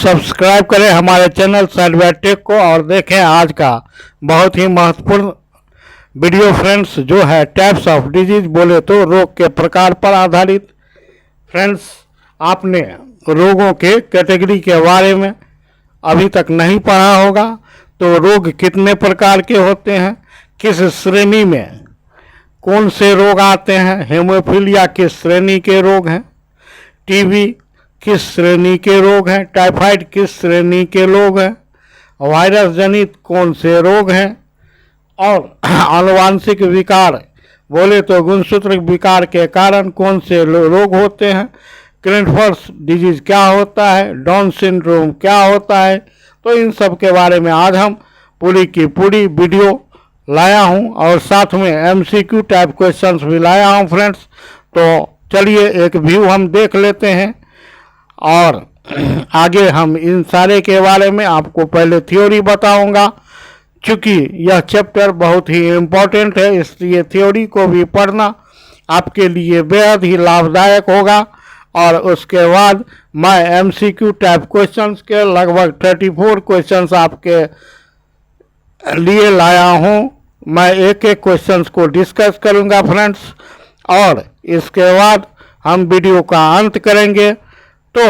Subscribe करें हमारे channel side take को और देखें आज का बहुत ही महत्वपूर्ण वीडियो फ्रेंड्स, जो है टाइप्स ऑफ डिजीज, बोले तो रोग के प्रकार पर आधारित। फ्रेंड्स, आपने रोगों के कैटेगरी के बारे में अभी तक नहीं पढ़ा होगा, तो रोग कितने प्रकार के होते हैं, किस श्रेणी में कौन से रोग आते हैं, हेमोफीलिया किस श्रेणी के रोग हैं, टीबी किस श्रेणी के रोग हैं, टाइफाइड किस श्रेणी के रोग हैं, वायरस जनित कौन से रोग हैं, और आनुवांशिक विकार बोले तो गुणसूत्र विकार के कारण कौन से रोग होते हैं, क्रेनफर्स डिजीज क्या होता है, डाउन सिंड्रोम क्या होता है। तो इन सब के बारे में आज हम पूरी की पूरी वीडियो लाया हूं और साथ में एमसीक्यू टाइप क्वेश्चंस भी लाया हूं फ्रेंड्स। तो चलिए एक व्यू हम देख लेते हैं और आगे हम इन सारे के बारे में आपको पहले थ्योरी बताऊंगा, क्योंकि यह चैप्टर बहुत ही इम्पोर्टेंट है, इसलिए थ्योरी को भी पढ़ना आपके लिए बेहद ही लाभदायक होगा। और उसके बाद मैं एमसीक्यू टाइप क्वेश्चंस के लगभग 34 क्वेश्चंस आपके लिए लाया हूं। मैं एक एक क्वेश्चंस को डिस्कस करूंगा फ्रेंड्स, और इसके बाद हम वीडियो का अंत करेंगे। तो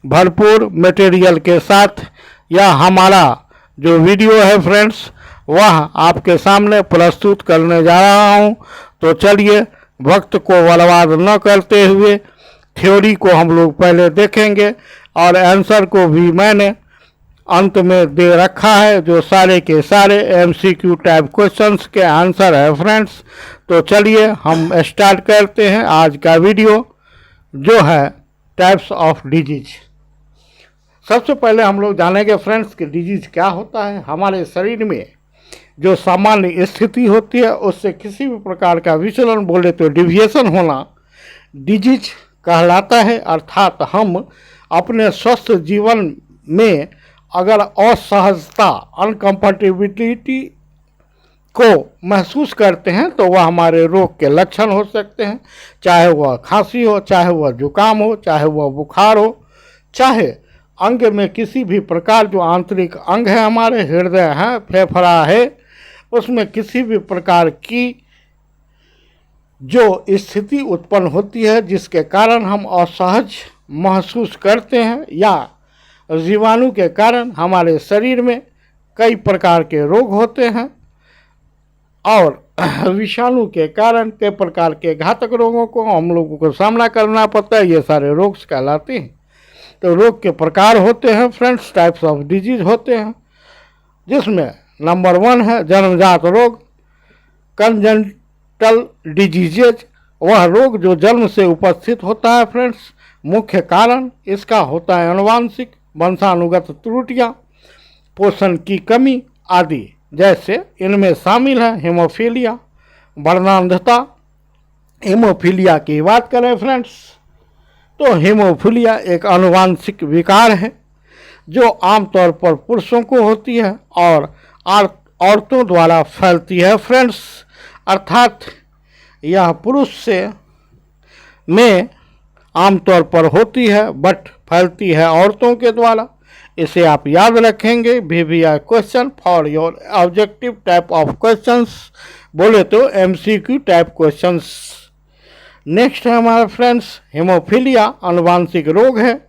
भरपूर मटेरियल के साथ यह हमारा जो वीडियो है फ्रेंड्स, वह आपके सामने प्रस्तुत करने जा रहा हूं। तो चलिए वक्त को बर्बाद न करते हुए थ्योरी को हम लोग पहले देखेंगे, और आंसर को भी मैंने अंत में दे रखा है, जो सारे के सारे एमसीक्यू टाइप क्वेश्चंस के आंसर है फ्रेंड्स। तो चलिए हम स्टार्ट करते हैं आज का वीडियो, जो है टाइप्स ऑफ डिजीज। सबसे पहले हम लोग जानेंगे फ्रेंड्स कि डिजीज क्या होता है। हमारे शरीर में जो सामान्य स्थिति होती है उससे किसी भी प्रकार का विचलन बोले तो डिविएशन होना डिजीज कहलाता है। अर्थात हम अपने स्वस्थ जीवन में अगर असहजता, अनकम्फर्टेबिलिटी को महसूस करते हैं तो वह हमारे रोग के लक्षण हो सकते हैं, चाहे वह खांसी हो, चाहे वह जुकाम हो, चाहे वह बुखार हो, चाहे अंग में किसी भी प्रकार जो आंतरिक अंग है, हमारे हृदय है, फेफड़ा है, उसमें किसी भी प्रकार की जो स्थिति उत्पन्न होती है जिसके कारण हम असहज महसूस करते हैं, या जीवाणु के कारण हमारे शरीर में कई प्रकार के रोग होते हैं, और विषाणु के कारण कई प्रकार के घातक रोगों को हम लोगों को सामना करना पड़ता है, ये सारे रोग कहलाते हैं। तो रोग के प्रकार होते हैं फ्रेंड्स, टाइप्स ऑफ डिजीज होते हैं, जिसमें नंबर 1 है जन्मजात रोग, कंजेनिटल डिजीजेज। वह रोग जो जन्म से उपस्थित होता है फ्रेंड्स, मुख्य कारण इसका होता है आनुवांशिक, वंशानुगत त्रुटियां, पोषण की कमी आदि। जैसे इनमें शामिल है हेमोफीलिया, वर्णांधता। हेमोफीलिया की बात करें फ्रेंड्स, तो हेमोफीलिया एक आनुवांशिक विकार है जो आमतौर पर पुरुषों को होती है और औरतों द्वारा फैलती है फ्रेंड्स। अर्थात यह पुरुष से में आमतौर पर होती है, बट फैलती है औरतों के द्वारा। इसे आप याद रखेंगे। VBI question for your objective type of questions, बोले तो एमसीक्यू टाइप क्वेश्चंस। नेक्स्ट है हमारे फ्रेंड्स हेमोफीलिया, आनुवांशिक रोग है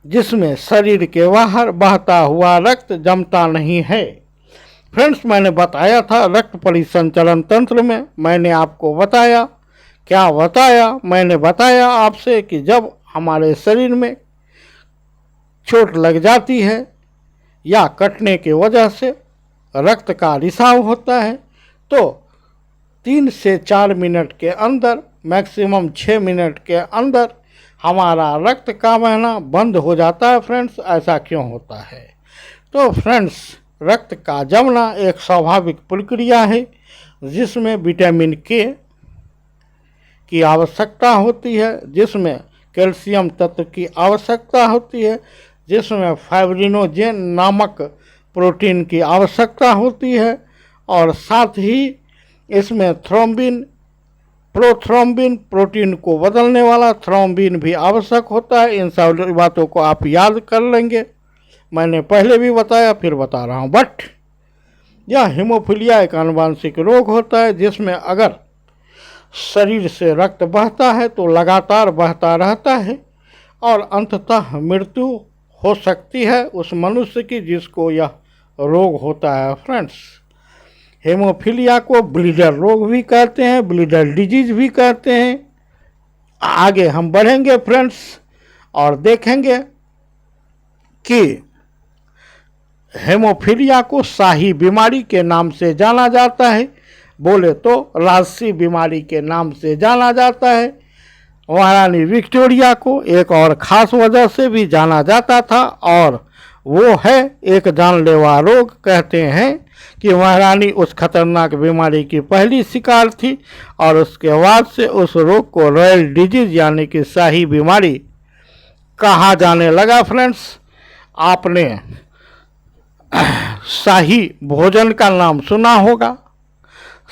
जिसमें शरीर के बाहर बहता हुआ रक्त जमता नहीं है। फ्रेंड्स, मैंने बताया था रक्त परिसंचरण तंत्र में, मैंने आपको बताया, क्या बताया, मैंने बताया आपसे कि जब हमारे शरीर में चोट लग जाती है या कटने की वजह से रक्त का रिसाव होता है, तो 3 से 4 मिनट के अंदर, मैक्सिमम 6 मिनट के अंदर हमारा रक्त का बहना बंद हो जाता है फ्रेंड्स। ऐसा क्यों होता है? तो फ्रेंड्स, रक्त का जमना एक स्वाभाविक प्रक्रिया है जिसमें विटामिन के की आवश्यकता होती है, जिसमें कैल्शियम तत्व की आवश्यकता होती है, जिसमें फाइब्रिनोजेन नामक प्रोटीन की आवश्यकता होती है, और साथ ही इसमें थ्रोम्बिन, प्रोथ्रोम्बिन प्रोटीन को बदलने वाला, थ्रोम्बिन भी आवश्यक होता है। इन सब बातों को आप याद कर लेंगे, मैंने पहले भी बताया फिर बता रहा हूँ। बट यह हीमोफीलिया एक आनुवंशिक रोग होता है जिसमें अगर शरीर से रक्त बहता है तो लगातार बहता रहता है और अंततः मृत्यु हो सकती है उस मनुष्य की जिसको यह रोग होता है। फ्रेंड्स, हेमोफीलिया को ब्लीडर रोग भी कहते हैं, ब्लीडर डिजीज भी कहते हैं। आगे हम बढ़ेंगे फ्रेंड्स और देखेंगे कि हेमोफीलिया को शाही बीमारी के नाम से जाना जाता है, बोले तो राजसी बीमारी के नाम से जाना जाता है। महारानी विक्टोरिया को एक और ख़ास वजह से भी जाना जाता था और वो है एक जानलेवा रोग। कहते हैं कि महारानी उस खतरनाक बीमारी की पहली शिकार थी और उसके बाद से उस रोग को रॉयल डिजीज यानी कि शाही बीमारी कहा जाने लगा। फ्रेंड्स, आपने शाही भोजन का नाम सुना होगा,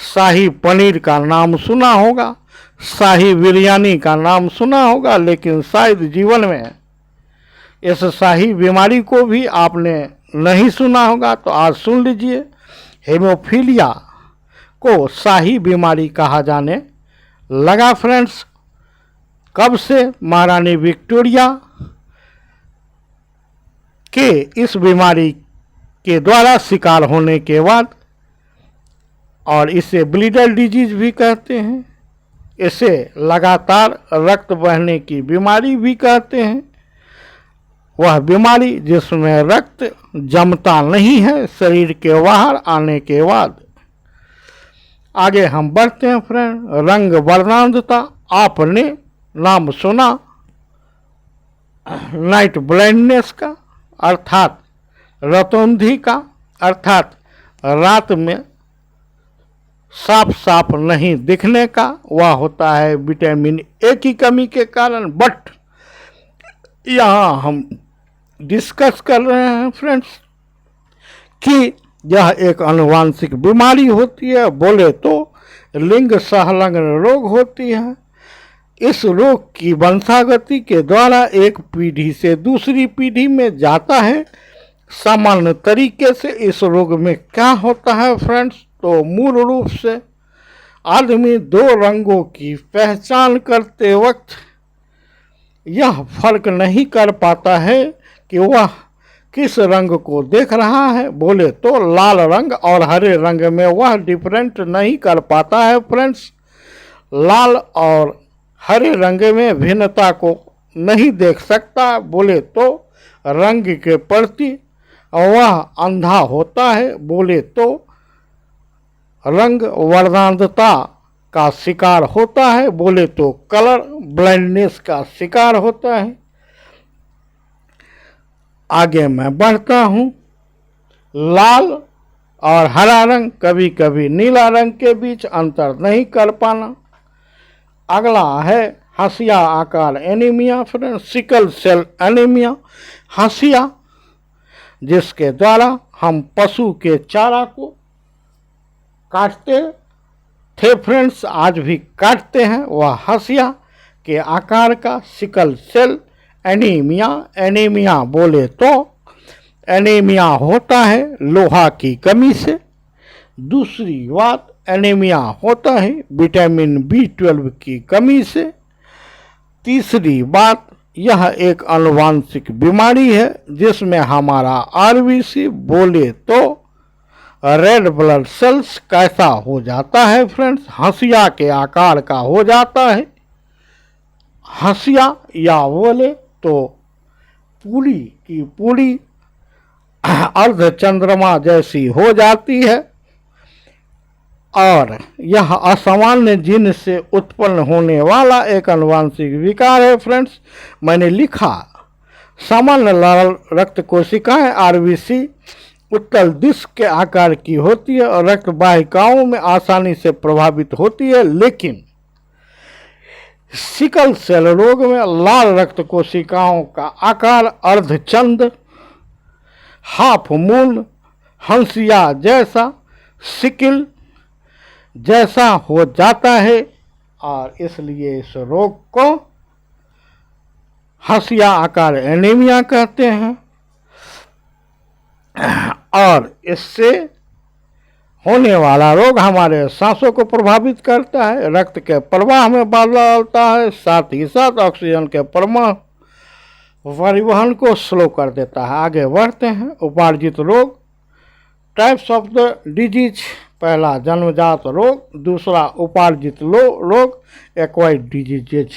शाही पनीर का नाम सुना होगा, शाही बिरयानी का नाम सुना होगा, लेकिन शायद जीवन में इस शाही बीमारी को भी आपने नहीं सुना होगा। तो आज सुन लीजिए, हेमोफीलिया को शाही बीमारी कहा जाने लगा। फ्रेंड्स, कब से? महारानी विक्टोरिया के इस बीमारी के द्वारा शिकार होने के बाद, और इसे ब्लीडर डिजीज भी कहते हैं, इसे लगातार रक्त बहने की बीमारी भी कहते हैं। वह बीमारी जिसमें रक्त जमता नहीं है शरीर के बाहर आने के बाद। आगे हम बढ़ते हैं फ्रेंड। रंग वर्णांधता, आपने नाम सुना नाइट ब्लाइंडनेस का, अर्थात रतौंधी का, अर्थात रात में साफ साफ नहीं दिखने का। वह होता है विटामिन ए की कमी के कारण। बट यहाँ हम डिस्कस कर रहे हैं फ्रेंड्स कि यह एक आनुवंशिक बीमारी होती है, बोले तो लिंग सहलग्न रोग होती है। इस रोग की वंशागति के द्वारा एक पीढ़ी से दूसरी पीढ़ी में जाता है। सामान्य तरीके से इस रोग में क्या होता है फ्रेंड्स, तो मूल रूप से आदमी दो रंगों की पहचान करते वक्त यह फर्क नहीं कर पाता है कि वह किस रंग को देख रहा है। बोले तो लाल रंग और हरे रंग में वह डिफरेंट नहीं कर पाता है। फ्रेंड्स, लाल और हरे रंग में भिन्नता को नहीं देख सकता। बोले तो रंग के प्रति वह अंधा होता है। बोले तो रंग वर्णांधता का शिकार होता है। बोले तो कलर ब्लाइंडनेस का शिकार होता है। आगे मैं बढ़ता हूँ। लाल और हरा रंग, कभी कभी नीला रंग के बीच अंतर नहीं कर पाना। अगला है हंसिया आकार anaemia friend, sickle cell anaemia. हंसिया जिसके द्वारा हम पशु के चारा को काटते थे फ्रेंड्स, आज भी काटते हैं, वह हंसिया के आकार का सिकल सेल एनीमिया। एनीमिया बोले तो एनीमिया होता है लोहा की कमी से। दूसरी बात, एनीमिया होता है विटामिन B12 की कमी से। तीसरी बात, यह एक आनुवंशिक बीमारी है जिसमें हमारा RBC बोले तो रेड ब्लड सेल्स कैसा हो जाता है फ्रेंड्स, हंसिया के आकार का हो जाता है। हंसिया या बोले तो पूरी की पूरी अर्धचंद्रमा जैसी हो जाती है और यह असामान्य जीन से उत्पन्न होने वाला एक आनुवंशिक विकार है फ्रेंड्स। मैंने लिखा सामान्य लाल रक्त कोशिकाएं RBC उत्तल डिस्क के आकार की होती है और रक्त वाहिकाओं में आसानी से प्रभावित होती है, लेकिन सिकल सेल रोग में लाल रक्त कोशिकाओं का आकार अर्धचंद्र, हाफ मून, हंसिया जैसा, सिकिल जैसा हो जाता है और इसलिए इस रोग को हंसिया आकार एनीमिया कहते हैं। और इससे होने वाला रोग हमारे सांसों को प्रभावित करता है, रक्त के प्रवाह में बाधा डालता है, साथ ही साथ ऑक्सीजन के परिवहन को स्लो कर देता है। आगे बढ़ते हैं। उपार्जित रोग, टाइप्स ऑफ द डिजीज। पहला जन्मजात रोग, दूसरा उपार्जित रोग एक्वायर्ड डिजीजेज,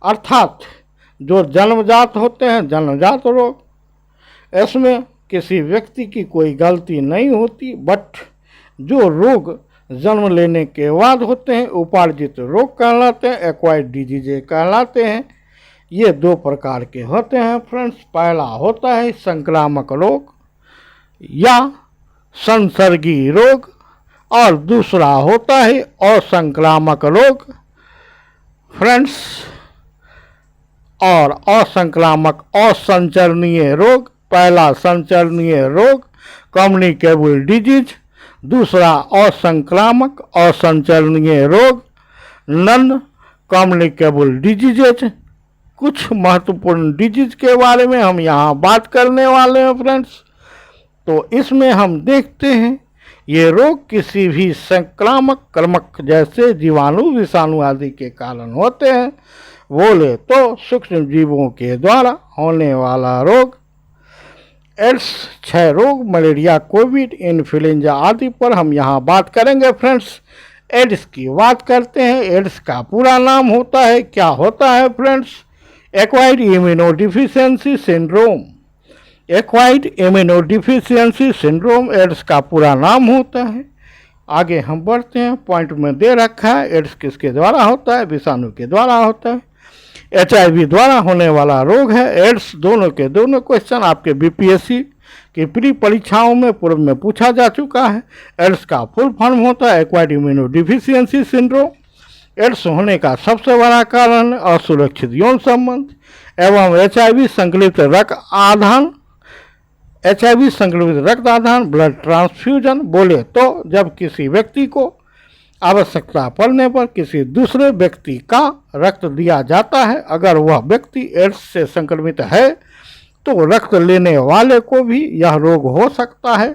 अर्थात जो जन्मजात होते हैं जन्मजात रोग। इसमें किसी व्यक्ति की कोई गलती नहीं होती, बट जो रोग जन्म लेने के बाद होते हैं उपार्जित रोग कहलाते हैं, एक्वायर्ड डिजीज कहलाते हैं। ये दो प्रकार के होते हैं फ्रेंड्स। पहला होता है संक्रामक रोग या संसर्गी रोग और दूसरा होता है असंक्रामक रोग फ्रेंड्स। और असंक्रामक असंचरणीय रोग, पहला संचरणीय रोग कम्युनिकेबल डिजीज, दूसरा असंक्रामक असंचरणीय रोग नॉन कम्युनिकेबल डिजीजेज। कुछ महत्वपूर्ण डिजीज के बारे में हम यहाँ बात करने वाले हैं फ्रेंड्स। तो इसमें हम देखते हैं ये रोग किसी भी संक्रामक कर्मक जैसे जीवाणु विषाणु आदि के कारण होते हैं। बोले तो सूक्ष्म जीवों के द्वारा होने वाला रोग। एड्स, क्षय रोग, मलेरिया, कोविड, इन्फ्लुएंजा आदि पर हम यहाँ बात करेंगे फ्रेंड्स। एड्स की बात करते हैं। एड्स का पूरा नाम होता है, क्या होता है friends? Acquired immunodeficiency syndrome. Acquired immunodeficiency syndrome AIDS का पूरा नाम होता है। आगे हम बढ़ते हैं। पॉइंट में दे रखा है एड्स किसके द्वारा होता है, विषाणु के द्वारा होता है। HIV द्वारा होने वाला रोग है एड्स। दोनों के दोनों क्वेश्चन आपके बीपीएससी की प्री परीक्षाओं में पूर्व में पूछा जा चुका है। एड्स का फुल फॉर्म होता है एक्वायर्ड इम्यूनोडिफिशियंसी सिंड्रोम। एड्स होने का सबसे बड़ा कारण असुरक्षित यौन संबंध एवं HIV संकलित रक्त आधान। HIV संकलित रक्त आधान ब्लड ट्रांसफ्यूजन। बोले तो जब किसी व्यक्ति को आवश्यकता पड़ने पर किसी दूसरे व्यक्ति का रक्त दिया जाता है। अगर वह व्यक्ति एड्स से संक्रमित है तो रक्त लेने वाले को भी यह रोग हो सकता है।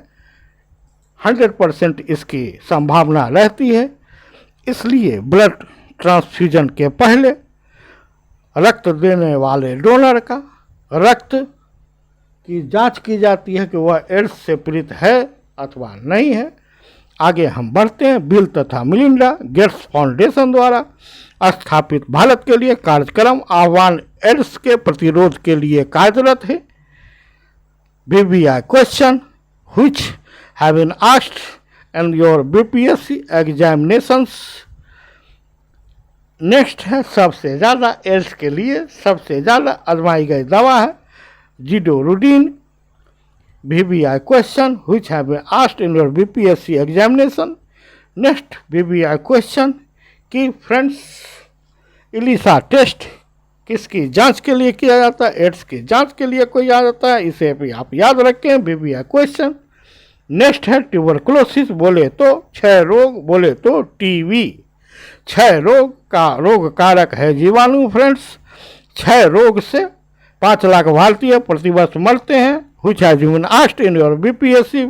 100% इसकी संभावना रहती है। इसलिए ब्लड ट्रांसफ्यूजन के पहले रक्त देने वाले डोनर का रक्त की जांच की जाती है कि वह एड्स से पीड़ित है अथवा नहीं है। आगे हम बढ़ते हैं। बिल तथा मिलिंडा गेट्स फाउंडेशन द्वारा स्थापित भारत के लिए कार्यक्रम आह्वान एड्स के प्रतिरोध के लिए कार्यरत है। BBI question which have been asked in your BPSC examinations। Next है सबसे ज़्यादा एड्स के लिए सबसे ज़्यादा आजमाई गई दवा है जिडोरुडीन। BBI question which have been asked in your BPSC examination। Next BBI question कि फ्रेंड्स इलिसा टेस्ट किसकी जांच के लिए किया जाता है? एड्स की जांच के लिए किया जाता है। इसे भी आप याद रखें BBI क्वेश्चन। नेक्स्ट है ट्यूबरकुलोसिस। बोले तो क्षय रोग, बोले तो TB। क्षय रोग का रोग कारक है जीवाणु फ्रेंड्स। क्षय रोग से 5 लाख भारतीय प्रतिवर्ष मरते हैं। which has been asked in your BPSC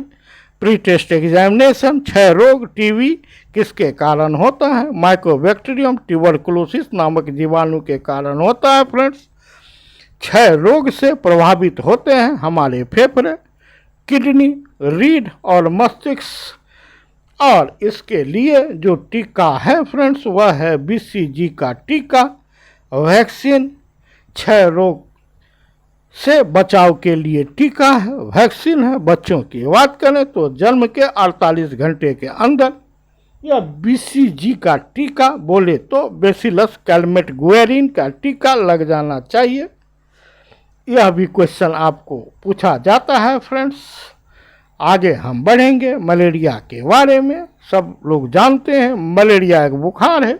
pre test examination. क्षय रोग TB किसके कारण होता है? माइकोबैक्टीरियम ट्यूबरकुलोसिस नामक जीवाणु के कारण होता है फ्रेंड्स। क्षय रोग से प्रभावित होते हैं हमारे फेफड़े, किडनी, रीढ़ और मस्तिष्क। और इसके लिए जो टीका है फ्रेंड्स वह है BCG का टीका वैक्सीन। क्षय रोग से बचाव के लिए टीका है, वैक्सीन है। बच्चों की बात करें तो जन्म के 48 घंटे के अंदर यह BCG का टीका, बोले तो बेसिलस कैलमेट-गुएरिन का टीका लग जाना चाहिए। यह भी क्वेश्चन आपको पूछा जाता है फ्रेंड्स। आगे हम बढ़ेंगे मलेरिया के बारे में। सब लोग जानते हैं मलेरिया एक बुखार है।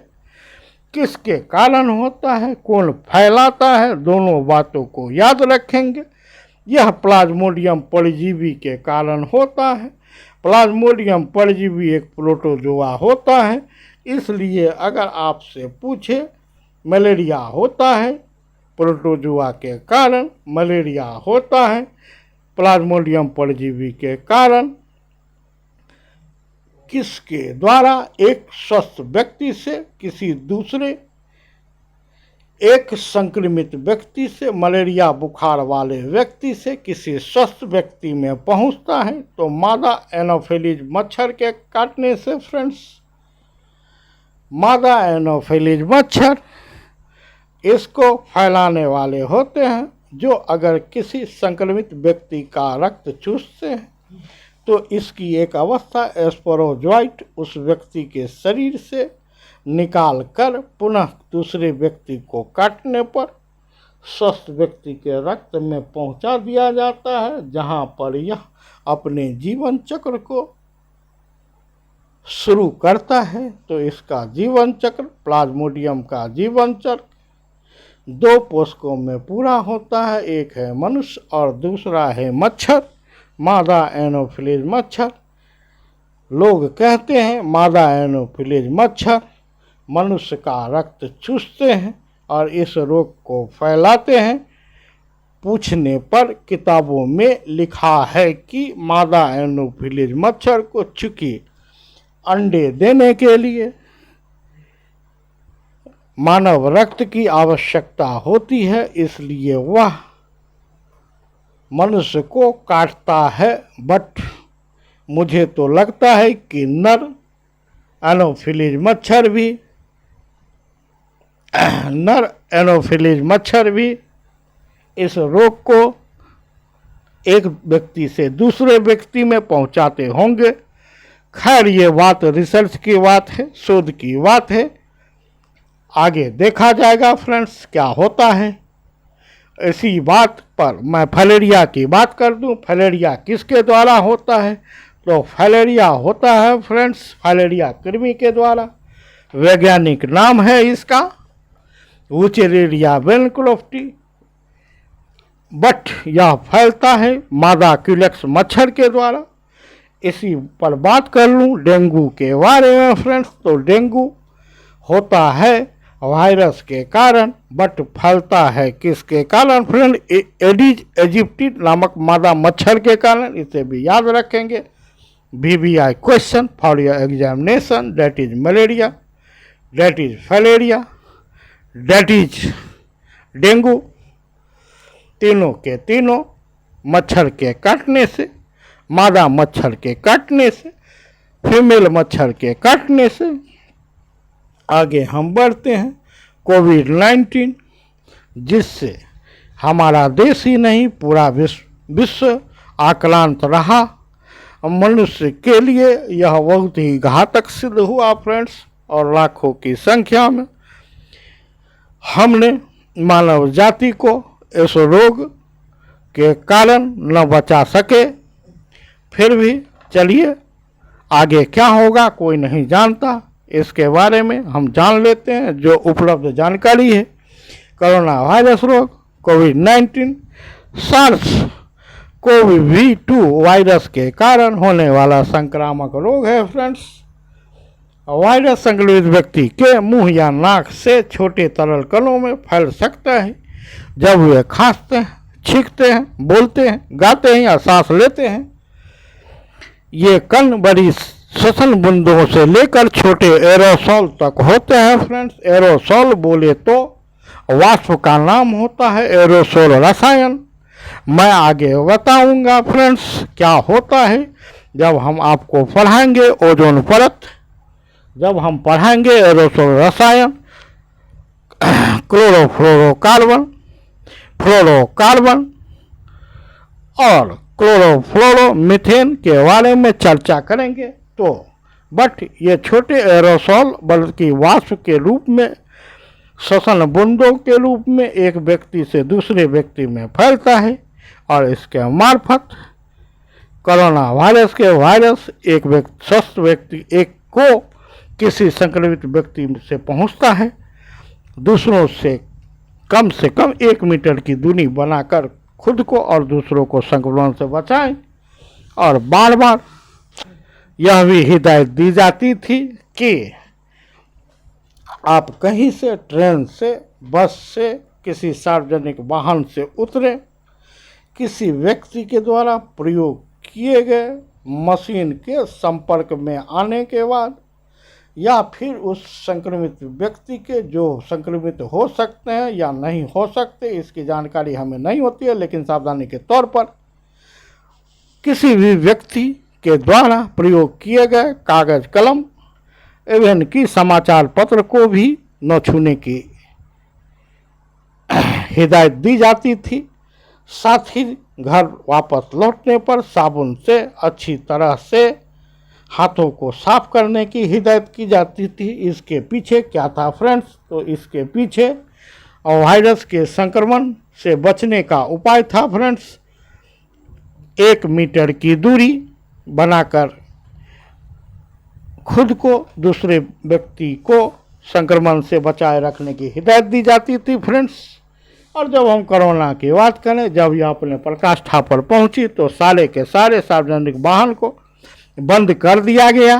किसके कारण होता है, कौन फैलाता है, दोनों बातों को याद रखेंगे। यह प्लाज्मोडियम परजीवी के कारण होता है। प्लाज्मोडियम परजीवी एक प्रोटोजोआ होता है। इसलिए अगर आपसे पूछे मलेरिया होता है प्रोटोजुआ के कारण, मलेरिया होता है प्लाज्मोडियम परजीवी के कारण, किसके द्वारा? एक स्वस्थ व्यक्ति से किसी दूसरे एक संक्रमित व्यक्ति से, मलेरिया बुखार वाले व्यक्ति से किसी स्वस्थ व्यक्ति में पहुंचता है तो मादा एनोफिलीज मच्छर के काटने से। फ्रेंड्स, मादा एनोफिलीज मच्छर इसको फैलाने वाले होते हैं, जो अगर किसी संक्रमित व्यक्ति का रक्त चूसते हैं तो इसकी एक अवस्था स्पोरोजोइट उस व्यक्ति के शरीर से निकाल कर पुनः दूसरे व्यक्ति को काटने पर स्वस्थ व्यक्ति के रक्त में पहुंचा दिया जाता है, जहां पर यह अपने जीवन चक्र को शुरू करता है। तो इसका जीवन चक्र, प्लाज्मोडियम का जीवन चक्र 2 पोषकों में पूरा होता है, एक है मनुष्य और दूसरा है मच्छर, मादा एनोफिलीज मच्छर। लोग कहते हैं मादा एनोफिलीज मच्छर मनुष्य का रक्त चूसते हैं और इस रोग को फैलाते हैं। पूछने पर किताबों में लिखा है कि मादा एनोफिलीज मच्छर को चूंकि अंडे देने के लिए मानव रक्त की आवश्यकता होती है, इसलिए वह मनुष्य को काटता है। बट मुझे तो लगता है कि नर एनोफिलीज मच्छर भी इस रोग को एक व्यक्ति से दूसरे व्यक्ति में पहुंचाते होंगे। खैर, ये बात रिसर्च की बात है, शोध की बात है, आगे देखा जाएगा फ्रेंड्स क्या होता है। इसी बात पर मैं फलेरिया की बात कर दूं। फलेरिया किसके द्वारा होता है? तो फलेरिया होता है फ्रेंड्स फलेरिया कृमि के द्वारा। वैज्ञानिक नाम है इसका वुचेरेरिया वेनक्लोफ्टी, बट यह फैलता है मादा क्यूलेक्स मच्छर के द्वारा। इसी पर बात कर लूं डेंगू के बारे में फ्रेंड्स, तो डेंगू होता है वायरस के कारण, बट फैलता है किसके कारण फ्रेंड? एडिज इजिप्टी नामक मादा मच्छर के कारण। इसे भी याद रखेंगे। VBI question for your examination, that is malaria, that is filaria, that is dengue. तीनों के तीनों मच्छर के काटने से, मादा मच्छर के काटने से, फीमेल मच्छर के काटने से। आगे हम बढ़ते हैं कोविड-19, जिससे हमारा देश ही नहीं पूरा विश्व आक्रांत रहा। मनुष्य के लिए यह बहुत ही घातक सिद्ध हुआ फ्रेंड्स, और लाखों की संख्या में हमने मानव जाति को इस रोग के कारण न बचा सके। फिर भी चलिए आगे क्या होगा कोई नहीं जानता, इसके बारे में हम जान लेते हैं जो उपलब्ध जानकारी है। कोरोना वायरस रोग कोविड-19 SARS-CoV-2 वायरस के कारण होने वाला संक्रामक रोग है फ्रेंड्स। वायरस संक्रमित व्यक्ति के मुंह या नाक से छोटे तरल कणों में फैल सकता है जब वे खांसते हैं, छींकते हैं, बोलते हैं, गाते हैं या सांस लेते हैं। ये कण बड़ी श्वसन बूंदों से लेकर छोटे एरोसोल तक होते हैं फ्रेंड्स। एरोसोल बोले तो वाष्प का नाम होता है एरोसोल रसायन। मैं आगे बताऊंगा फ्रेंड्स क्या होता है जब हम आपको पढ़ाएंगे ओजोन परत, जब हम पढ़ाएंगे एरोसोल रसायन, क्लोरोफ्लोरोकार्बन, फ्लोरोकार्बन और क्लोरोफ्लोरोमीथेन के बारे में चर्चा करेंगे। तो बट ये छोटे एरोसोल बल्कि वाष्प के रूप में, श्वसन बूंदों के रूप में एक व्यक्ति से दूसरे व्यक्ति में फैलता है और इसके मार्फत कोरोना वायरस के वायरस एक स्वस्थ व्यक्ति एक को किसी संक्रमित व्यक्ति से पहुंचता है। दूसरों से कम 1 मीटर की दूरी बनाकर खुद को और दूसरों को संक्रमण से बचाएं। और बार बार यह भी हिदायत दी जाती थी कि आप कहीं से, ट्रेन से, बस से, किसी सार्वजनिक वाहन से उतरे, किसी व्यक्ति के द्वारा प्रयोग किए गए मशीन के संपर्क में आने के बाद, या फिर उस संक्रमित व्यक्ति के जो संक्रमित हो सकते हैं या नहीं हो सकते, इसकी जानकारी हमें नहीं होती है, लेकिन सावधानी के तौर पर किसी भी व्यक्ति के द्वारा प्रयोग किए गए कागज कलम एवं की समाचार पत्र को भी न छूने की हिदायत दी जाती थी। साथ ही घर वापस लौटने पर साबुन से अच्छी तरह से हाथों को साफ करने की हिदायत की जाती थी। इसके पीछे क्या था फ्रेंड्स? तो इसके पीछे वायरस के संक्रमण से बचने का उपाय था फ्रेंड्स। 1 मीटर की दूरी बनाकर खुद को, दूसरे व्यक्ति को संक्रमण से बचाए रखने की हिदायत दी जाती थी फ्रेंड्स। और जब हम कोरोना की बात करें, जब यह अपने पराकाष्ठा पर पहुंची तो सारे के सारे सार्वजनिक वाहन को बंद कर दिया गया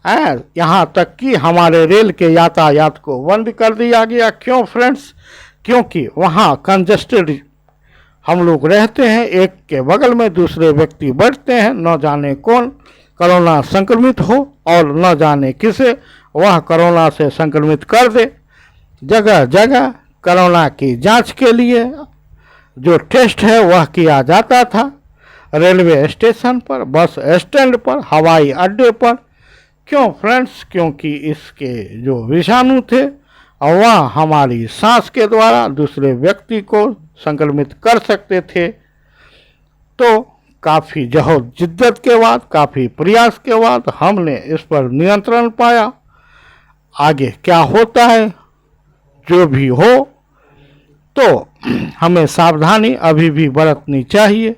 है। यहाँ तक कि हमारे रेल के यातायात को बंद कर दिया गया। क्यों फ्रेंड्स? क्योंकि वहाँ कंजेस्टेड हम लोग रहते हैं, एक के बगल में दूसरे व्यक्ति बैठते हैं, न जाने कौन कोरोना संक्रमित हो और न जाने किसे वह कोरोना से संक्रमित कर दे। जगह जगह कोरोना की जांच के लिए जो टेस्ट है वह किया जाता था, रेलवे स्टेशन पर, बस स्टैंड पर, हवाई अड्डे पर। क्यों फ्रेंड्स? क्योंकि इसके जो विषाणु थे वह हमारी सांस के द्वारा दूसरे व्यक्ति को संक्रमित कर सकते थे। तो काफ़ी जद्दोजहद के बाद, काफ़ी प्रयास के बाद हमने इस पर नियंत्रण पाया। आगे क्या होता है, जो भी हो, तो हमें सावधानी अभी भी बरतनी चाहिए।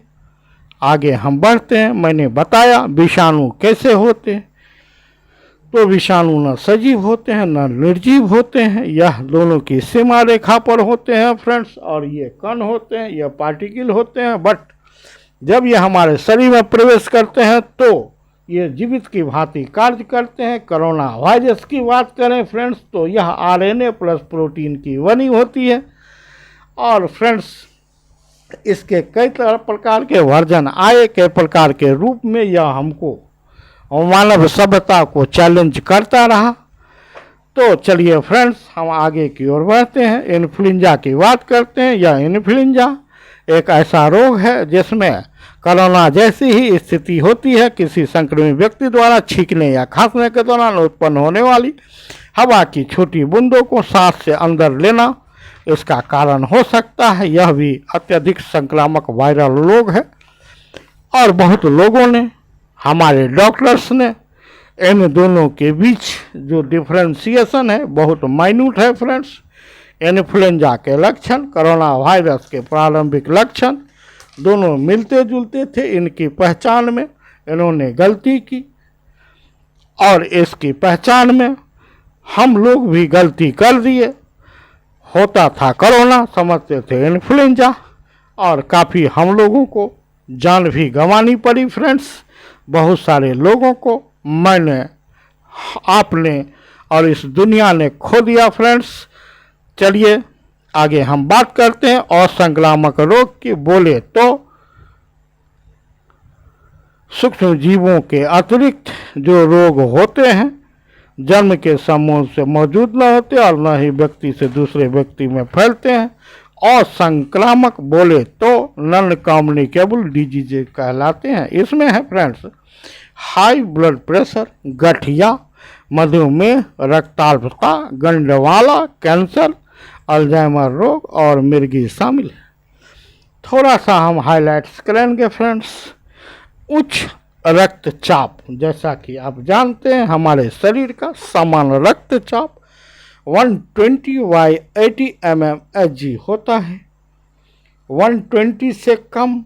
आगे हम बढ़ते हैं। मैंने बताया विषाणु कैसे होते हैं। तो विषाणु न सजीव होते हैं न निर्जीव होते हैं, यह दोनों की सीमा रेखा पर होते हैं फ्रेंड्स। और ये कण होते हैं, यह पार्टिकल होते हैं। बट जब ये हमारे शरीर में प्रवेश करते हैं तो ये जीवित की भांति कार्य करते हैं। कोरोना वायरस की बात करें फ्रेंड्स, तो यह आरएनए प्लस प्रोटीन की बनी होती है। और फ्रेंड्स, इसके कई प्रकार के वर्जन आए, कई प्रकार के रूप में यह हमको मानव सभ्यता को चैलेंज करता रहा। तो चलिए फ्रेंड्स, हम आगे की ओर बढ़ते हैं। इन्फ्लुएंजा की बात करते हैं। यह इन्फ्लुएंजा एक ऐसा रोग है जिसमें कोरोना जैसी ही स्थिति होती है। किसी संक्रमित व्यक्ति द्वारा छींकने या खांसने के दौरान उत्पन्न होने वाली हवा की छोटी बूंदों को सांस से अंदर लेना इसका कारण हो सकता है। यह भी अत्यधिक संक्रामक वायरल रोग है और बहुत लोगों ने, हमारे डॉक्टर्स ने, इन दोनों के बीच जो डिफ्रेंशिएशन है बहुत माइन्यूट है फ्रेंड्स। इन्फ्लुएंजा के लक्षण, कोरोना वायरस के प्रारंभिक लक्षण दोनों मिलते जुलते थे। इनकी पहचान में इन्होंने गलती की और इसकी पहचान में हम लोग भी गलती कर दिए। होता था कोरोना, समझते थे इन्फ्लुएंजा, और काफ़ी हम लोगों को जान भी गंवानी पड़ी फ्रेंड्स। बहुत सारे लोगों को मैंने, आपने और इस दुनिया ने खो दिया फ्रेंड्स। चलिए आगे हम बात करते हैं असंक्रामक रोग की। बोले तो सूक्ष्म जीवों के अतिरिक्त जो रोग होते हैं जन्म के समूह से मौजूद न होते और न ही व्यक्ति से दूसरे व्यक्ति में फैलते हैं। असंक्रामक बोले तो नॉन कम्युनिकेबल डिजीज कहलाते हैं। इसमें है फ्रेंड्स हाई ब्लड प्रेशर, गठिया, मधुमेह, रक्ताल्पता, गंडवाला, कैंसर, अल्जाइमर रोग और मिर्गी शामिल है। थोड़ा सा हम हाइलाइट्स करेंगे फ्रेंड्स। उच्च रक्तचाप, जैसा कि आप जानते हैं हमारे शरीर का सामान्य रक्तचाप 120/80 mmHg होता है। 120 से कम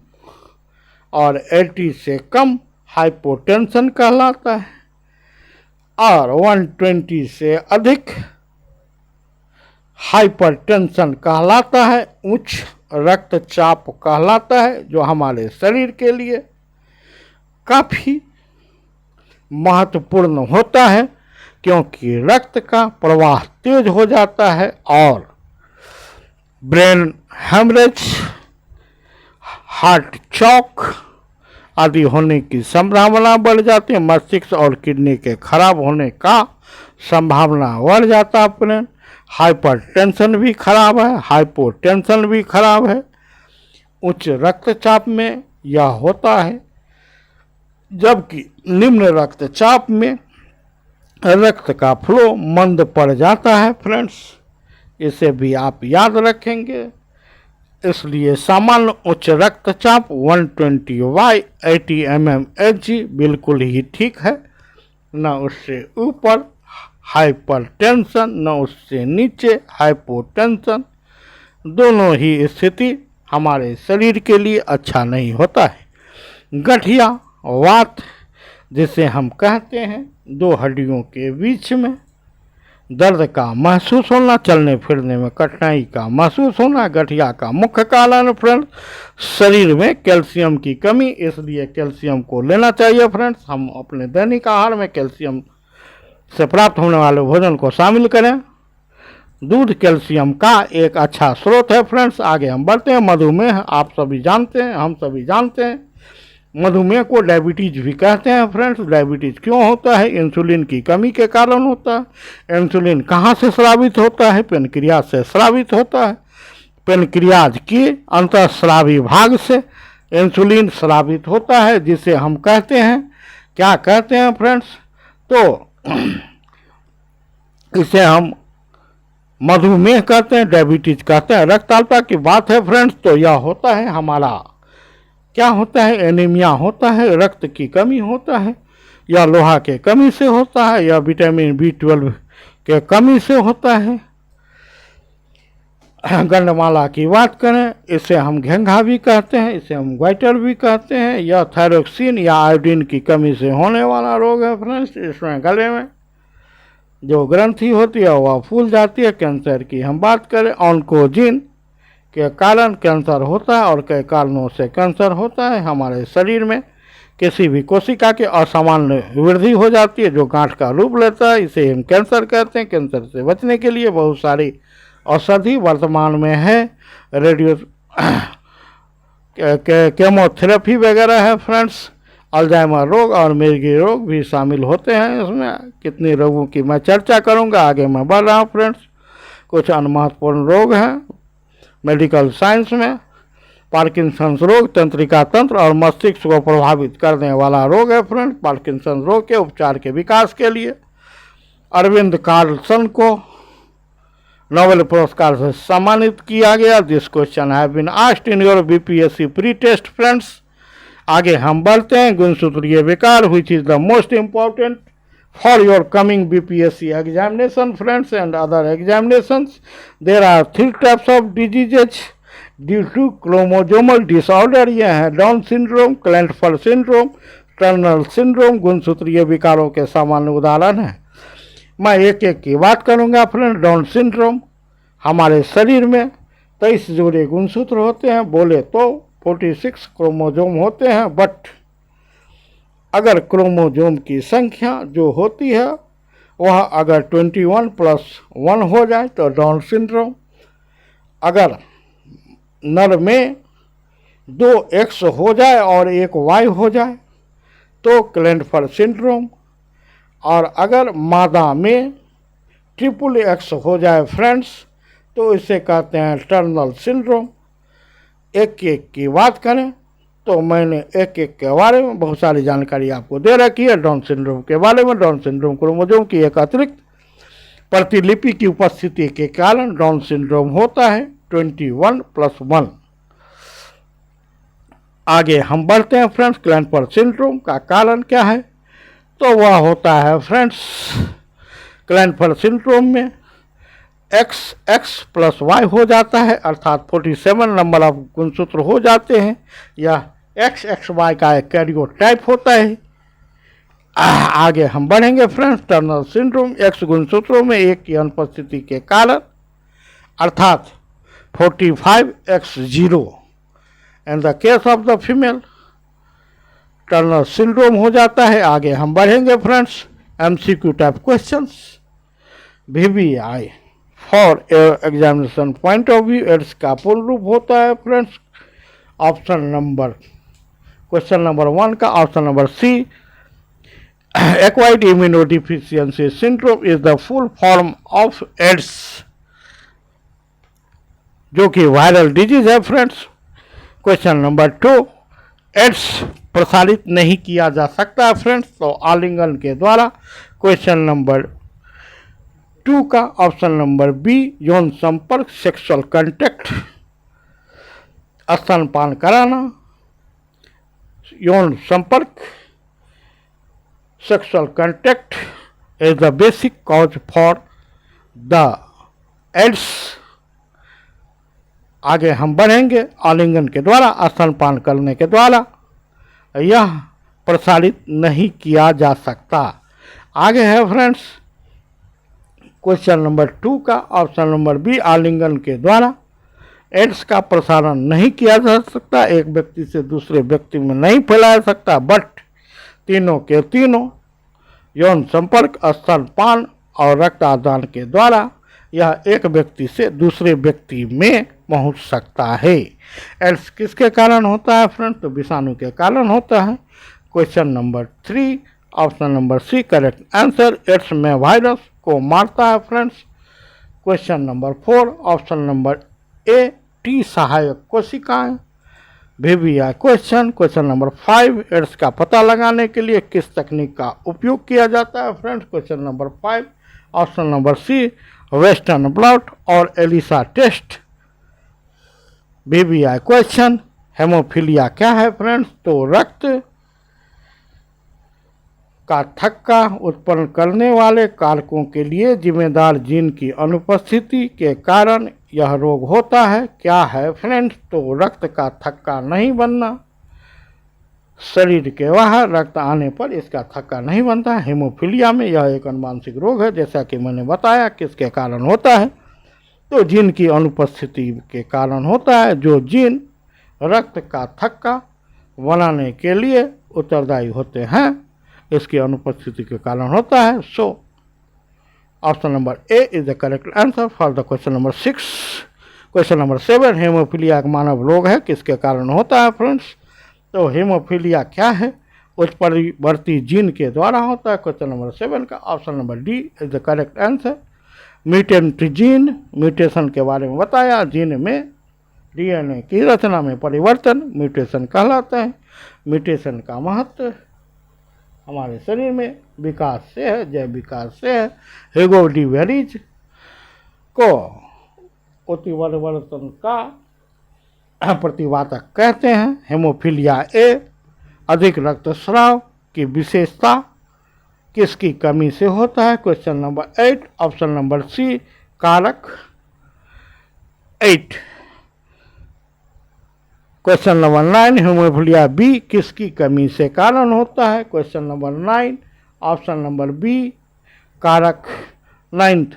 और 80 से कम हाइपोटेंशन कहलाता है और 120 से अधिक हाइपरटेंशन कहलाता है, उच्च रक्तचाप कहलाता है, जो हमारे शरीर के लिए काफ़ी महत्वपूर्ण होता है। क्योंकि रक्त का प्रवाह तेज हो जाता है और ब्रेन हेमरेज, हार्ट चौक आदि होने की संभावना बढ़ जाती है। मस्तिष्क और किडनी के खराब होने का संभावना बढ़ जाता है। फ्रेंड, हाइपरटेंशन भी खराब है, हाइपोटेंशन भी खराब है। उच्च रक्तचाप में यह होता है, जबकि निम्न रक्तचाप में रक्त का फ्लो मंद पड़ जाता है। फ्रेंड्स, इसे भी आप याद रखेंगे। इसलिए सामान्य उच्च रक्तचाप 120/80 mmHg बिल्कुल ही ठीक है, न उससे ऊपर हाइपरटेंशन न उससे नीचे हाइपोटेंशन। दोनों ही स्थिति हमारे शरीर के लिए अच्छा नहीं होता है। गठिया वात, जिसे हम कहते हैं दो हड्डियों के बीच में दर्द का महसूस होना, चलने फिरने में कठिनाई का महसूस होना, गठिया का मुख्य कारण फ्रेंड्स शरीर में कैल्शियम की कमी। इसलिए कैल्शियम को लेना चाहिए फ्रेंड्स। हम अपने दैनिक आहार में कैल्शियम से प्राप्त होने वाले भोजन को शामिल करें। दूध कैल्शियम का एक अच्छा स्रोत है। फ्रेंड्स, आगे हम बढ़ते हैं। मधुमेह, आप सभी जानते हैं, हम सभी जानते हैं, मधुमेह को डायबिटीज भी कहते हैं। फ्रेंड्स, डायबिटीज क्यों होता है? इंसुलिन की कमी के कारण होता है। इंसुलिन कहाँ से स्रावित होता है? पेनक्रियाज से स्रावित होता है। पेनक्रियाज के अंतःस्रावी भाग से इंसुलिन स्रावित होता है, जिसे हम कहते हैं, क्या कहते हैं फ्रेंड्स? तो इसे हम मधुमेह कहते हैं, डायबिटीज कहते हैं। रक्ताल्पता की बात है फ्रेंड्स, तो यह होता है हमारा, क्या होता है? एनीमिया होता है, रक्त की कमी होता है, या लोहा के कमी से होता है, या विटामिन B12 के कमी से होता है। गंडमाला की बात करें, इसे हम घेंघा भी कहते हैं, इसे हम ग्वाइटर भी कहते हैं। यह थायरोक्सिन या आयोडीन की कमी से होने वाला रोग है फ्रेंड्स। इसमें गले में जो ग्रंथि होती है वह फूल जाती है। कैंसर की हम बात करें, ऑन्कोजिन के कारण कैंसर होता है और कई कारणों से कैंसर होता है। हमारे शरीर में किसी भी कोशिका की असामान्य वृद्धि हो जाती है जो गांठ का रूप लेता है, इसे हम कैंसर कहते हैं। कैंसर से बचने के लिए बहुत सारी औषधि वर्तमान में है, रेडियो केमोथेरेपी वगैरह है फ्रेंड्स। अल्जाइमर रोग और मिर्गी रोग भी शामिल होते हैं इसमें। कितने रोगों की मैं चर्चा करूंगा, आगे मैं बढ़ रहा हूँ फ्रेंड्स। कुछ अन्य महत्वपूर्ण रोग हैं मेडिकल साइंस में। पार्किंसंस रोग तंत्रिका तंत्र और मस्तिष्क को प्रभावित करने वाला रोग है फ्रेंड्स। पार्किंसंस रोग के उपचार के विकास के लिए अरविंद कार्लसन को नोबेल पुरस्कार से सम्मानित किया गया। This question have been asked in your BPSC pre test friends. आगे हम बढ़ते हैं। गुणसूत्रीय विकार which is the most important for your coming BPSC examination friends and other examinations. There are 3 types of diseases due to chromosomal disorder. यह है Down syndrome, Klinefelter syndrome, Turner syndrome. गुणसूत्रीय विकारों के सामान्य उदाहरण हैं। मैं एक एक की बात करूंगा फ्रेंड। डाउन सिंड्रोम, हमारे शरीर में 23 जोड़े गुणसूत्र होते हैं, बोले तो 46 क्रोमोजोम होते हैं, बट अगर क्रोमोजोम की संख्या जो होती है वह अगर 21+1 हो जाए तो डाउन सिंड्रोम। अगर नर में 2 X हो जाए और 1 Y हो जाए तो क्लेंटफर सिंड्रोम। और अगर मादा में XXX हो जाए फ्रेंड्स तो इसे कहते हैं टर्नर सिंड्रोम। एक एक की बात करें तो मैंने एक एक के बारे में बहुत सारी जानकारी आपको दे रखी है। डाउन सिंड्रोम के बारे में, डाउन सिंड्रोम क्रोमोसोम की एक अतिरिक्त प्रतिलिपि की उपस्थिति के कारण डाउन सिंड्रोम होता है 21+1। आगे हम बढ़ते हैं फ्रेंड्स। क्लेंटफर सिंड्रोम का कारण क्या है? तो वह होता है फ्रेंड्स, क्लेंटफर सिंड्रोम में XX+Y हो जाता है, अर्थात 47 नंबर ऑफ गुणसूत्र हो जाते हैं। या XXY का एक कैरियोटाइप होता है। आगे हम बढ़ेंगे फ्रेंड्स। टर्नर सिंड्रोम, X गुणसूत्रों में एक की अनुपस्थिति के कारण, अर्थात 45X0 in the case of the female Turner syndrome हो जाता है। आगे हम बढ़ेंगे friends. MCQ type questions VBI for examination point of view AIDS का पूर्ण रूप होता है friends option number question number 1 का option number C acquired immunodeficiency syndrome is the full form of AIDS जो कि वायरल डिजीज है फ्रेंड्स। क्वेश्चन नंबर 2 एड्स प्रसारित नहीं किया जा सकता है फ्रेंड्स तो आलिंगन के द्वारा। क्वेश्चन नंबर 2 का ऑप्शन नंबर बी यौन संपर्क सेक्सुअल कांटेक्ट स्तनपान कराना यौन संपर्क sexual contact is the basic cause for the AIDS. आगे हम बढ़ेंगे आलिंगन के द्वारा स्तनपान करने के द्वारा यह प्रसारित नहीं किया जा सकता। आगे है फ्रेंड्स क्वेश्चन नंबर 2 का ऑप्शन नंबर बी आलिंगन के द्वारा एड्स का प्रसारण नहीं किया जा सकता एक व्यक्ति से दूसरे व्यक्ति में नहीं फैलाया सकता बट तीनों के तीनों यौन संपर्क स्तनपान और रक्तदान के द्वारा यह एक व्यक्ति से दूसरे व्यक्ति में पहुंच सकता है। एड्स किसके कारण होता है फ्रेंड्स तो विषाणु के कारण होता है। Question number 3 option number C correct answer AIDS में वायरस को मारता है friends. Question number 4 option number A T सहायक कोशिकाएं VBI क्वेश्चन नंबर 5 एड्स का पता लगाने के लिए किस तकनीक का उपयोग किया जाता है friends. Question number 5 option number C western blot और ELISA test. VBI question haemophilia क्या है फ्रेंड्स तो रक्त का थक्का उत्पन्न करने वाले कारकों के लिए जिम्मेदार जीन की अनुपस्थिति के कारण यह रोग होता है। क्या है फ्रेंड्स तो रक्त का थक्का नहीं बनना शरीर के बाहर रक्त आने पर इसका थक्का नहीं बनता है। हेमोफीलिया में यह एक अनुवांशिक रोग है जैसा कि मैंने बताया किसके कारण होता है तो जीन की अनुपस्थिति के कारण होता है जो जीन रक्त का थक्का बनाने के लिए उत्तरदायी होते हैं इसकी अनुपस्थिति के कारण होता है। So option number A is the correct answer for the question number 6। Question number 7 haemophilia एक मानव रोग है किसके कारण होता है फ्रेंड्स तो हेमोफीलिया क्या है उत्परिवर्ती जीन के द्वारा होता है। क्वेश्चन नंबर 7 का option number D is the correct answer mutant gene mutation के बारे में बताया जीन में DNA की रचना में परिवर्तन म्यूटेशन कहलाता है। म्यूटेशन का महत्व हमारे शरीर में विकास से है जय विकास से है। ह्यूगो डी वेरिज को उत्परिवर्तन का प्रतिवादक कहते हैं। हेमोफीलिया ए अधिक रक्तस्राव की विशेषता किसकी कमी से होता है। Question number 8 option number C कारक 8। क्वेश्चन नंबर 9 हेमोफीलिया बी किसकी कमी से कारण होता है। Question number 9 option number B कारक 9।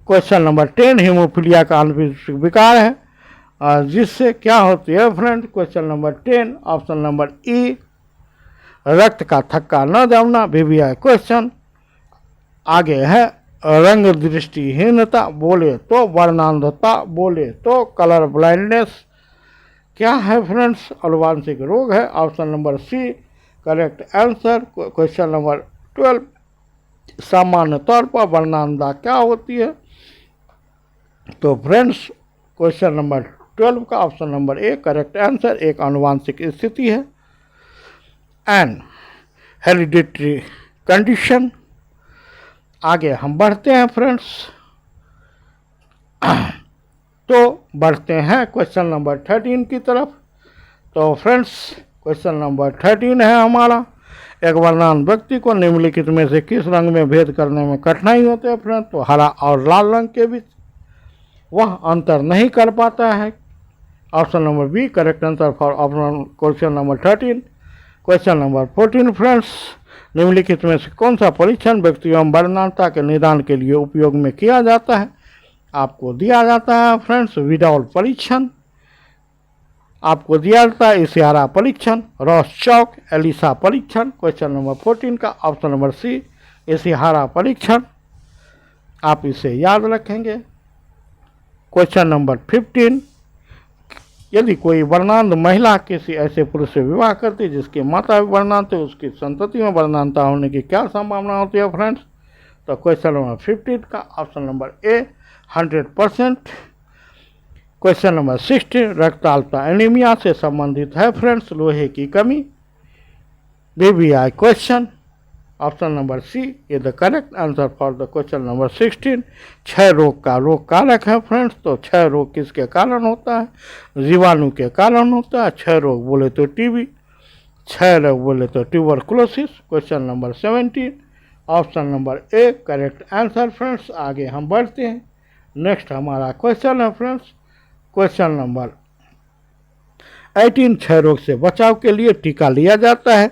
क्वेश्चन नंबर 10 हेमोफीलिया का आनुवंशिक विकार है जिससे क्या होती है friend. Question number 10 option number ई रक्त का थक्का न जमना VBI क्वेश्चन। आगे है रंग दृष्टिहीनता बोले तो वर्णांधता बोले तो कलर ब्लाइंडनेस क्या है फ्रेंड्स अनुवांशिक रोग है। Option number C correct answer. Question number 12 सामान्य तौर पर वर्णांधता क्या होती है तो फ्रेंड्स क्वेश्चन नंबर 12 का option number A correct answer एक अनुवांशिक स्थिति है एंड हेरिडिटरी कंडीशन। आगे हम बढ़ते हैं फ्रेंड्स तो बढ़ते हैं क्वेश्चन नंबर 13 की तरफ। तो फ्रेंड्स क्वेश्चन नंबर 13 है हमारा एक वर्णान व्यक्ति को निम्नलिखित में से किस रंग में भेद करने में कठिनाई होती है फ्रेंड्स तो हरा और लाल रंग के बीच वह अंतर नहीं कर पाता है। Option number B correct answer for option question number 13। Question number 14 friends निम्नलिखित में से कौन सा परीक्षण व्यक्ति एवं वर्णांधता के निदान के लिए उपयोग में किया जाता है। आपको दिया जाता है फ्रेंड्स विडॉल परीक्षण। आपको दिया जाता है इशारा परीक्षण, रॉस-चॉक एलिसा परीक्षण। क्वेश्चन नंबर 14 का ऑप्शन नंबर सी इशारा परीक्षण, आप इसे याद रखेंगे। क्वेश्चन नंबर 15, यदि कोई वर्णांध महिला किसी ऐसे पुरुष से विवाह करती जिसके माता भी वर्णांध थे, उसकी संतति में वर्णांधता होने की क्या संभावना होती है फ्रेंड्स? तो क्वेश्चन नंबर 15 का option number A 100%। Question number 16 रक्ताल्पता एनीमिया से संबंधित है फ्रेंड्स, लोहे की कमी। BBI question, option number C is the correct answer for the question number 16। क्षय रोग का रोग कारक है फ्रेंड्स, तो क्षय रोग किसके कारण होता है? जीवाणु के कारण होता है। क्षय रोग बोले तो टीबी, क्षय रोग बोले तो tuberculosis. Question number 17 option number A correct answer friends. आगे हम बढ़ते हैं, नेक्स्ट हमारा क्वेश्चन है फ्रेंड्स क्वेश्चन नंबर 18, क्षय रोग से बचाव के लिए टीका लिया जाता है।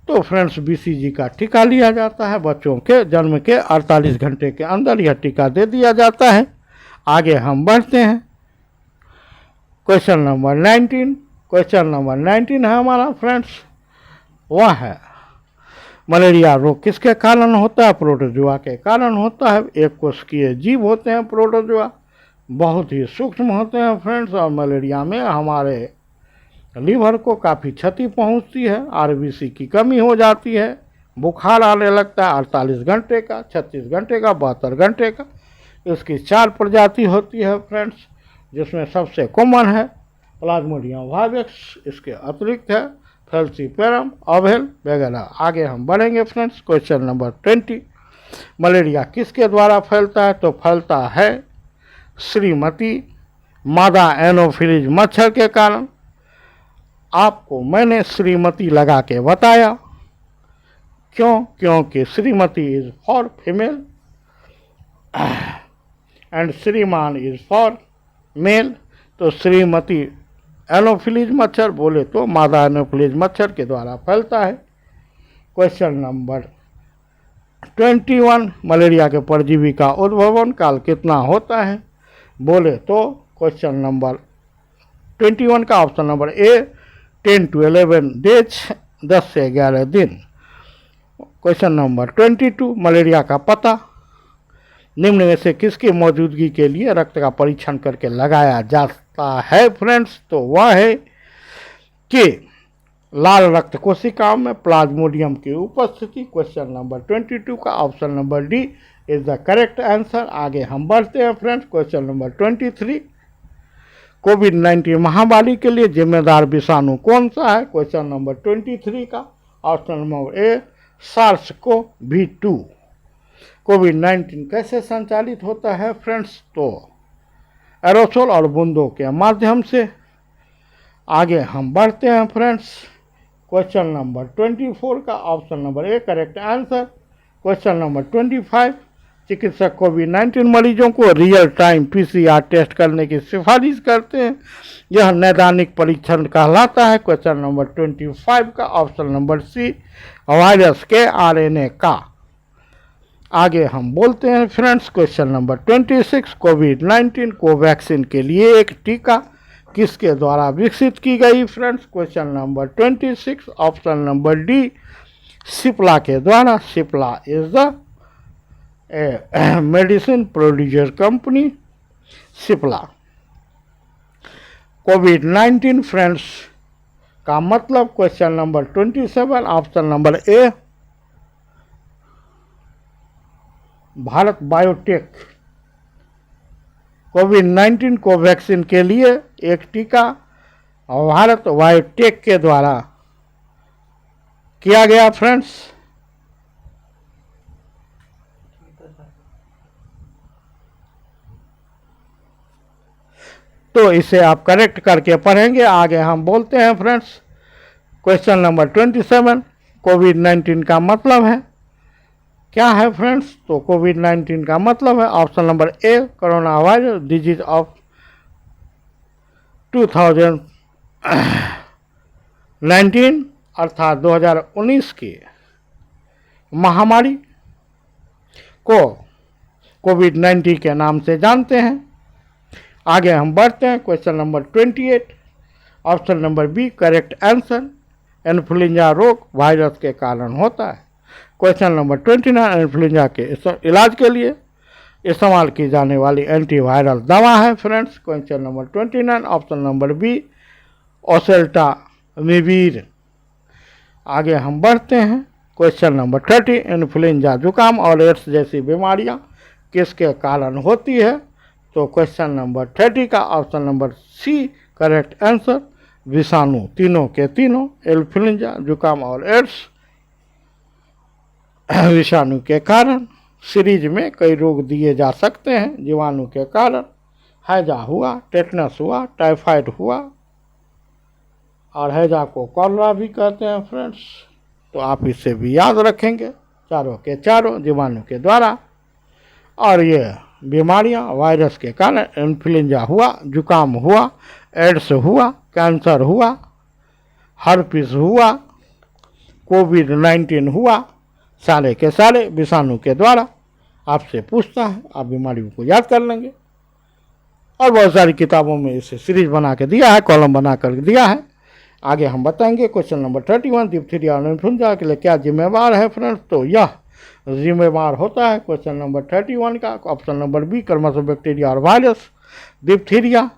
तो फ्रेंड्स बीसीजी का टीका लिया जाता है, बच्चों के जन्म के 48 घंटे के अंदर यह टीका दे दिया जाता है। आगे हम बढ़ते हैं, क्वेश्चन नंबर 19। क्वेश्चन नंबर 19 है हमारा फ्रेंड्स, वह है मलेरिया रोग किसके कारण होता है? प्रोटोजुआ के कारण होता है। एक कोशिकीय जीव होते हैं प्रोटोजुआ, बहुत ही सूक्ष्म होते हैं फ्रेंड्स, और मलेरिया में हमारे लीवर को काफ़ी क्षति पहुंचती है, आरबीसी की कमी हो जाती है, बुखार आने लगता है 48 घंटे का, 36 घंटे का, 72 घंटे का। इसकी 4 प्रजाति होती है फ्रेंड्स, जिसमें सबसे कॉमन है प्लाज्मोडियम वाइवेक्स, इसके अतिरिक्त है फैल्सीपेरम, ओवेल वगैरह। आगे हम बढ़ेंगे फ्रेंड्स, क्वेश्चन नंबर 20, मलेरिया किसके द्वारा फैलता है? तो फैलता है श्रीमती मादा एनोफिलीज मच्छर के कारण। आपको मैंने श्रीमती लगा के बताया, क्यों? क्योंकि Shrimati is for female and श्रीमान इज फॉर मेल। तो श्रीमती एनोफिलीज मच्छर बोले तो मादा एनोफिलीज मच्छर के द्वारा फैलता है। क्वेश्चन नंबर 21, मलेरिया के परजीवी का उद्भवन काल कितना होता है? बोले तो क्वेश्चन नंबर 21 का option number A 10 to 11 days, 10 से 11 दिन। क्वेश्चन नंबर 22, मलेरिया का पता निम्न में से किसकी मौजूदगी के लिए रक्त का परीक्षण करके लगाया जाता है फ्रेंड्स? तो वह है कि लाल रक्त कोशिकाओं में प्लाज्मोडियम की उपस्थिति। क्वेश्चन नंबर 22 का option number D is the correct answer. आगे हम बढ़ते हैं फ्रेंड्स, क्वेश्चन नंबर 23, कोविड-19 महामारी के लिए जिम्मेदार विषाणु कौन सा है? क्वेश्चन नंबर 23 का ऑप्शन नंबर ए SARS-CoV-2। कोविड-19 कैसे संचालित होता है फ्रेंड्स? तो एरोसोल और बूंदों के माध्यम से। आगे हम बढ़ते हैं फ्रेंड्स, क्वेश्चन नंबर 24 का option number A correct answer. Question number 25, चिकित्सक कोविड-19 मरीजों को रियल टाइम PCR टेस्ट करने की सिफारिश करते हैं, यह नैदानिक परीक्षण कहलाता है। क्वेश्चन नंबर 25 का ऑप्शन नंबर सी वायरस के RNA का। आगे हम बोलते हैं फ्रेंड्स, क्वेश्चन नंबर 26, कोविड-19 कोवैक्सीन के लिए एक टीका किसके द्वारा विकसित की गई friends? Question number 26 option number D Cipla के द्वारा। Cipla is the medicine producer company, Cipla. Covid friends का मतलब क्वेश्चन नंबर 27 ऑप्शन नंबर ए भारत बायोटेक कोविड-19 कोवैक्सीन के लिए एक टीका भारत बायोटेक के द्वारा किया गया फ्रेंड्स। तो इसे आप करेक्ट करके पढ़ेंगे। आगे हम बोलते हैं फ्रेंड्स, क्वेश्चन नंबर 27, कोविड-19 का मतलब है क्या है फ्रेंड्स? तो कोविड-19 का मतलब है option number A corona virus disease of 2019 अर्थात 2019 की महामारी को कोविड-19 के नाम से जानते हैं। आगे हम बढ़ते हैं, question number 28, option number B correct answer. Influenza रोग वायरस के कारण होता है। क्वेश्चन नंबर 29, इन्फ्लुएंजा के इलाज के लिए इस्तेमाल की जाने वाली एंटीवायरल दवा है friends. Question number 29, option number B oseltamivir. आगे हम बढ़ते हैं। क्वेश्चन नंबर 30, इन्फ्लुएंजा जुकाम और एड्स जैसी बीमारियां किसके कारण होती है? तो क्वेश्चन नंबर 30 का option number C correct answer, विषाणु, तीनों के तीनों, इन्फ्लुएंजा जुकाम और एड्स विषाणु के कारण। सीरीज में कई रोग दिए जा सकते हैं जीवाणु के कारण। हैजा हुआ, टेटनस हुआ, टाइफाइड हुआ, और हैजा को कॉलरा भी कहते हैं फ्रेंड्स। तो आप इसे भी याद रखेंगे, चारों के चारों जीवाणु के द्वारा। और ये बीमारियां वायरस के कारण, इन्फ्लुएंजा हुआ, जुकाम हुआ, एड्स हुआ, कैंसर हुआ, हर्पिस हुआ, कोविड-19 हुआ, सारे के सारे विषाणु के द्वारा आपसे पूछता है। आप बीमारियों को याद कर लेंगे। और बहुत सारी किताबों में इसे सीरीज बना के दिया है, कॉलम बना कर दिया है। आगे हम बताएंगे। क्वेश्चन नंबर 31, डिप्थीरिया और इन्फ्लुएंजा के लिए क्या जिम्मेवार है फ्रेंड्स? तो यह जिम्मेवार होता है क्वेश्चन नंबर 31 का ऑप्शन नंबर बी क्रमशः बैक्टीरिया और वायरस। डिप्थीरिया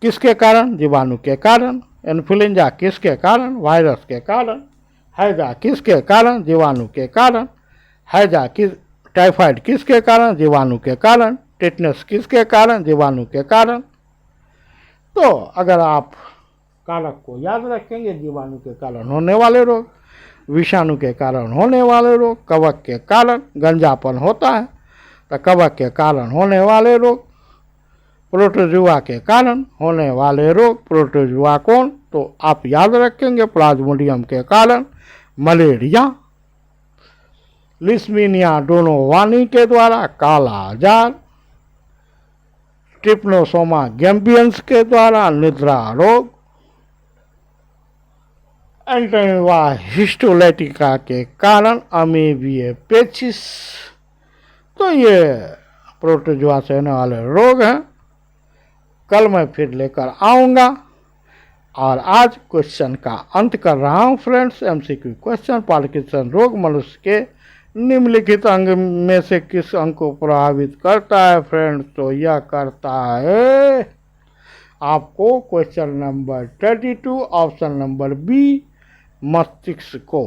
किसके कारण? जीवाणु के कारण। इन्फ्लुएंजा किसके कारण? वायरस के कारण। हैजा किसके कारण? जीवाणु के कारण। हैजा किस टाइफाइड किसके कारण? जीवाणु के कारण। टेटनस किसके कारण? जीवाणु के कारण। तो अगर आप कारक को याद रखेंगे, जीवाणु के कारण होने वाले रोग, विषाणु के कारण होने वाले रोग, कवक के कारण गंजापन होता है तो कवक के कारण होने वाले रोग, प्रोटोजुआ के कारण होने वाले रोग, प्रोटोजुआ कौन? तो आप याद रखेंगे प्लाज्मोडियम के कारण मलेरिया, लिस्मीनिया डोनोवानी के द्वारा काला आजार, ट्रिप्नोसोमा गैम्बियंस के द्वारा निद्रा रोग, एंटोनिवा हिस्टोलाइटिका के कारण अमीबिया पेचिस। तो ये प्रोटोजुआ से होने वाले रोग हैं। कल मैं फिर लेकर आऊँगा। और आज क्वेश्चन का अंत कर रहा हूँ फ्रेंड्स। एमसीक्यू क्वेश्चन, पार्किंसन रोग मनुष्य के निम्नलिखित अंग में से किस अंग को प्रभावित करता है फ्रेंड्स? तो यह करता है आपको question number 32 option number B मस्तिष्क को।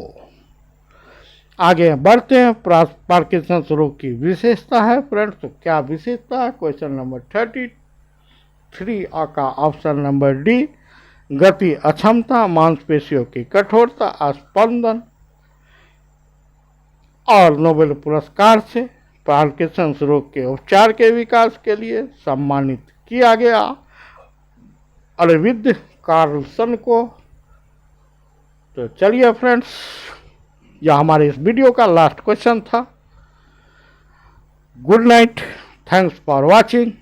आगे बढ़ते हैं। पार्किंसन रोग की विशेषता है फ्रेंड्स। तो क्या विशेषता है? क्वेश्चन नंबर 33 का ऑप्शन नंबर डी गति अक्षमता, मांसपेशियों की कठोरता, स्पंदन। और नोबेल पुरस्कार से पार्किंसन रोग के उपचार के विकास के लिए सम्मानित किया गया अरविंद कार्लसन को। तो चलिए फ्रेंड्स, यह हमारे इस वीडियो का लास्ट क्वेश्चन था। Good night, thanks for watching.